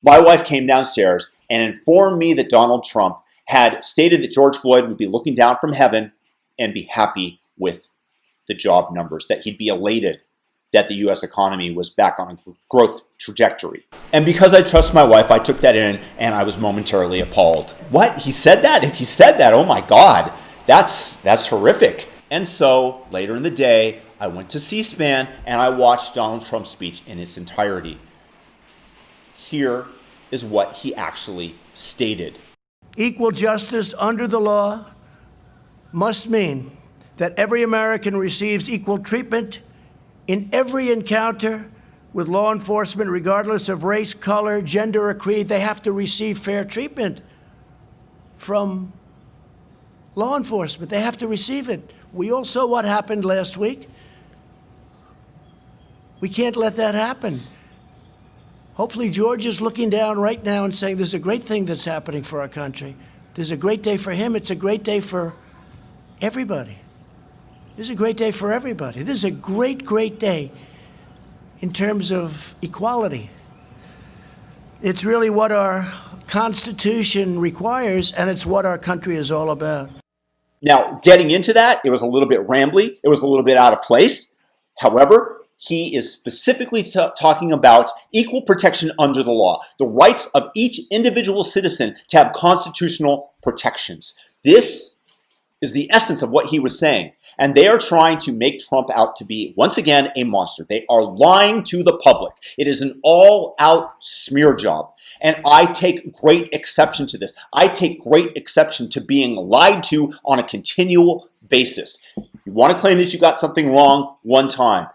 My wife came downstairs and informed me that Donald Trump had stated that George Floyd would be looking down from heaven and be happy with the job numbers, that he'd be elated that the U.S. economy was back on a growth trajectory. And because I trust my wife, I took that in and I was momentarily appalled. What? He said that? If he said that, oh my God, that's horrific. And so later in the day, I went to C-SPAN and I watched Donald Trump's speech in its entirety. Here is what he actually stated. Equal justice under the law must mean that every American receives equal treatment in every encounter with law enforcement, regardless of race, color, gender, or creed. They have to receive fair treatment from law enforcement. They have to receive it. We all saw what happened last week. We can't let that happen. Hopefully George is looking down right now and saying, there's a great thing that's happening for our country. There's a great day for him. It's a great day for everybody. This is a great day for everybody. This is a great, great day in terms of equality. It's really what our Constitution requires, and it's what our country is all about. Now, getting into that, it was a little bit rambly. It was a little bit out of place. However, he is specifically talking about equal protection under the law, the rights of each individual citizen to have constitutional protections. This is the essence of what he was saying. And they are trying to make Trump out to be, once again, a monster. They are lying to the public. It is an all-out smear job. And I take great exception to this. I take great exception to being lied to on a continual basis. You want to claim that you got something wrong one time.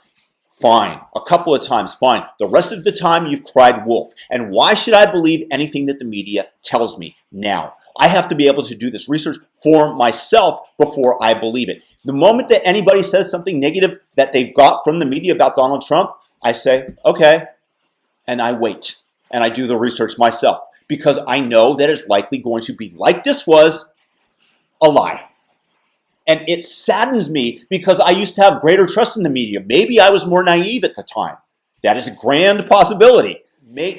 Fine. A couple of times, fine. The rest of the time, you've cried wolf. And why should I believe anything that the media tells me now? I have to be able to do this research for myself before I believe it. The moment that anybody says something negative that they've got from the media about Donald Trump, I say, okay, and I wait. And I do the research myself because I know that it's likely going to be, like this was, a lie. And it saddens me because I used to have greater trust in the media. Maybe I was more naive at the time. That is a grand possibility.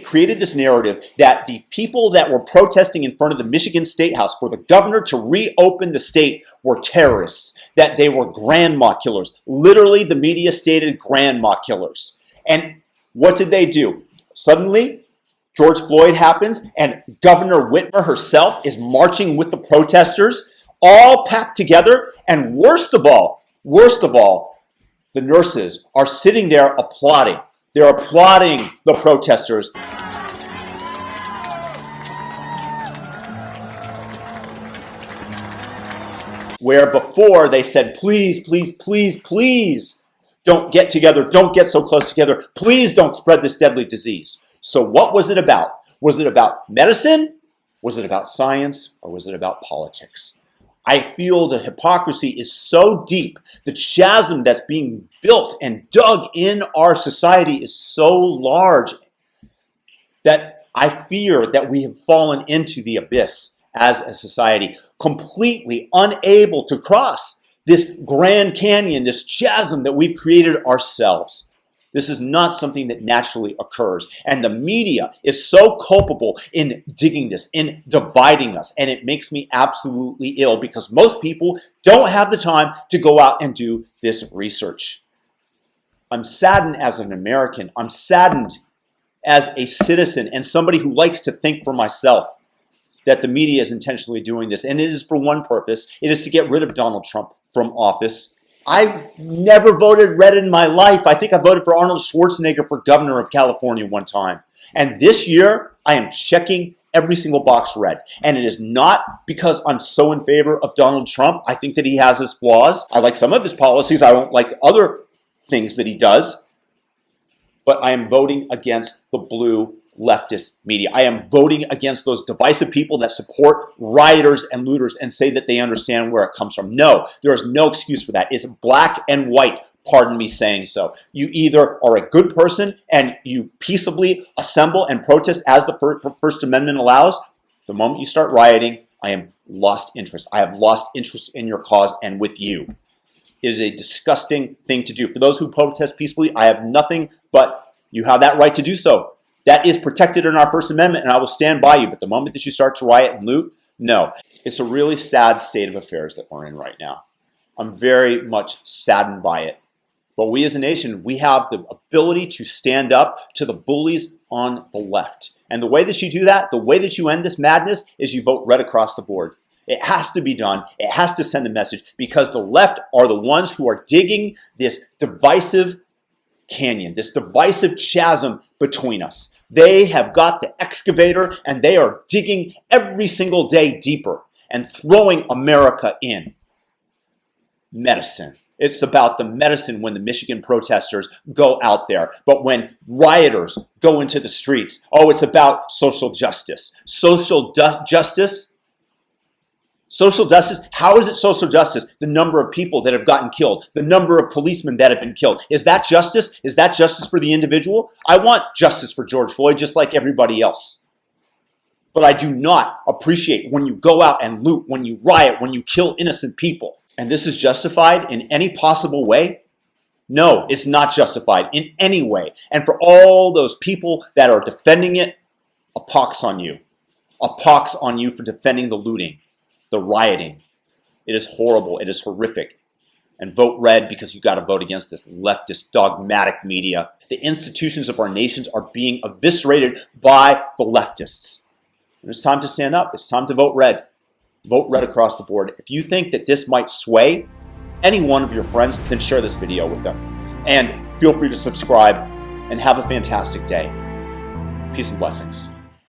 Created this narrative that the people that were protesting in front of the Michigan State House for the governor to reopen the state were terrorists, that they were grandma killers. Literally, the media stated grandma killers. And what did they do? Suddenly, George Floyd happens, and Governor Whitmer herself is marching with the protesters, all packed together. And worst of all, the nurses are sitting there applauding. They're applauding the protesters. Where before they said, please, please, please, please don't get together. Don't get so close together. Please don't spread this deadly disease. So what was it about? Was it about medicine? Was it about science? Or was it about politics? I feel the hypocrisy is so deep. The chasm that's being built and dug in our society is so large that I fear that we have fallen into the abyss as a society, completely unable to cross this Grand Canyon, this chasm that we've created ourselves. This is not something that naturally occurs. And the media is so culpable in digging this, in dividing us. And it makes me absolutely ill because most people don't have the time to go out and do this research. I'm saddened as an American. I'm saddened as a citizen and somebody who likes to think for myself that the media is intentionally doing this. And it is for one purpose. It is to get rid of Donald Trump from office. I never voted red in my life. I think I voted for Arnold Schwarzenegger for governor of California one time. And this year, I am checking every single box red. And it is not because I'm so in favor of Donald Trump. I think that he has his flaws. I like some of his policies. I don't like other things that he does. But I am voting against the blue leftist media. I am voting against those divisive people that support rioters and looters and say that they understand where it comes from. No, there is no excuse for that. It's black and white. Pardon me saying so. You either are a good person and you peaceably assemble and protest as the First Amendment allows. The moment you start rioting, I am lost interest. I have lost interest in your cause and with you. It is a disgusting thing to do. For those who protest peacefully, I have nothing but you have that right to do so. That is protected in our First Amendment, and I will stand by you. But the moment that you start to riot and loot, no. It's a really sad state of affairs that we're in right now. I'm very much saddened by it. But we as a nation, we have the ability to stand up to the bullies on the left. And the way that you do that, the way that you end this madness, is you vote red across the board. It has to be done. It has to send a message, because the left are the ones who are digging this divisive canyon, this divisive chasm between us. They have got the excavator and they are digging every single day deeper and throwing America in. Medicine. It's about the medicine when the Michigan protesters go out there. But when rioters go into the streets, oh, it's about social justice. Social justice? Social justice? How is it social justice? The number of people that have gotten killed, the number of policemen that have been killed. Is that justice? Is that justice for the individual? I want justice for George Floyd just like everybody else. But I do not appreciate when you go out and loot, when you riot, when you kill innocent people. And this is justified in any possible way? No, it's not justified in any way. And for all those people that are defending it, a pox on you. A pox on you for defending the looting, the rioting. It is horrible. It is horrific. And vote red, because you got to vote against this leftist dogmatic media. The institutions of our nations are being eviscerated by the leftists. And it's time to stand up. It's time to vote red. Vote red across the board. If you think that this might sway any one of your friends, then share this video with them. And feel free to subscribe and have a fantastic day. Peace and blessings.